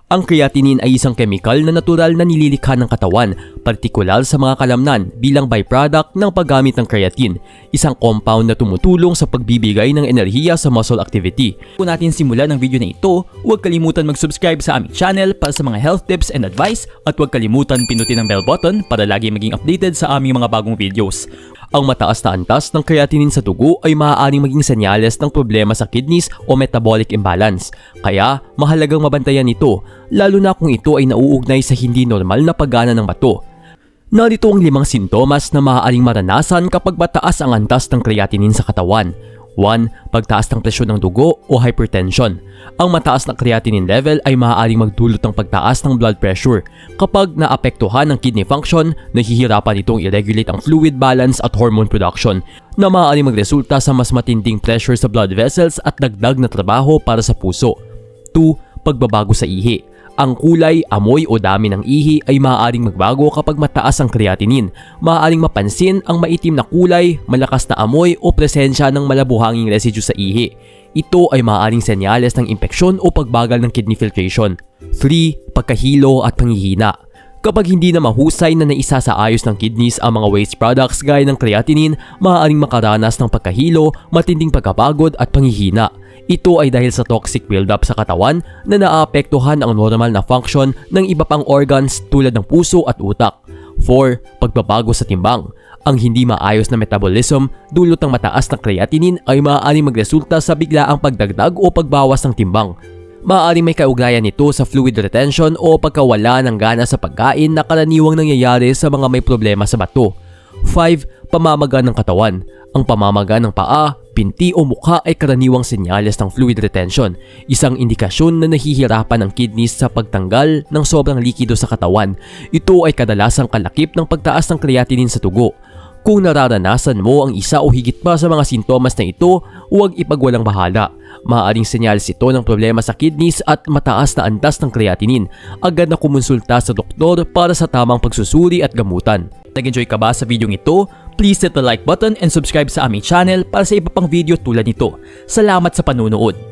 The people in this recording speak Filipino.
Ang creatinine ay isang kemikal na natural na nililikha ng katawan, partikular sa mga kalamnan bilang byproduct ng paggamit ng creatine, isang compound na tumutulong sa pagbibigay ng enerhiya sa muscle activity. Kung natin simulan ang video na ito, huwag kalimutan mag-subscribe sa aming channel para sa mga health tips and advice at huwag kalimutan pinutin ang bell button para lagi maging updated sa aming mga bagong videos. Ang mataas na antas ng creatinine sa dugo ay maaaring maging senyales ng problema sa kidneys o metabolic imbalance. Kaya, mahalagang mabantayan ito, lalo na kung ito ay nauugnay sa hindi normal na paggana ng bato. Narito ang 5 sintomas na maaaring maranasan kapag mataas ang antas ng creatinine sa katawan. 1. Pagtaas ng presyon ng dugo o hypertension. Ang mataas na creatinine level ay maaaring magdulot ng pagtaas ng blood pressure. Kapag naapektuhan ang kidney function, nahihirapan itong i-regulate ang fluid balance at hormone production, na maaaring magresulta sa mas matinding pressure sa blood vessels at dagdag na trabaho para sa puso. 2. Pagbabago sa ihi. Ang kulay, amoy o dami ng ihi ay maaaring magbago kapag mataas ang creatinine. Maaaring mapansin ang maitim na kulay, malakas na amoy o presensya ng malabuhanging residue sa ihi. Ito ay maaaring senyales ng impeksyon o pagbagal ng kidney filtration. 3. Pagkahilo at panghihina. Kapag hindi na mahusay na naisa sa ayos ng kidneys ang mga waste products gaya ng creatinine, maaaring makaranas ng pagkahilo, matinding pagkapagod at panghihina. Ito ay dahil sa toxic buildup sa katawan na naapektuhan ang normal na function ng iba pang organs tulad ng puso at utak. 4. Pagbabago sa timbang. Ang hindi maayos na metabolism dulot ng mataas na creatinine ay maaaring magresulta sa biglaang pagdagdag o pagbawas ng timbang. Maaaring may kaugnayan nito sa fluid retention o pagkawala ng gana sa pagkain na karaniwang nangyayari sa mga may problema sa bato. 5. Pamamaga ng katawan. Ang pamamaga ng paa, binti o mukha ay karaniwang senyales ng fluid retention, isang indikasyon na nahihirapan ang kidneys sa pagtanggal ng sobrang likido sa katawan. Ito ay kadalasang kalakip ng pagtaas ng creatinine sa dugo. Kung nararanasan mo ang isa o higit pa sa mga sintomas na ito, huwag ipagwalang bahala. Maaaring senyales ito ng problema sa kidneys at mataas na antas ng creatinine. Agad na kumonsulta sa doktor para sa tamang pagsusuri at gamutan. Nag-enjoy ka ba sa video ito? Please hit the like button and subscribe sa aming channel para sa iba pang video tulad nito. Salamat sa panunood!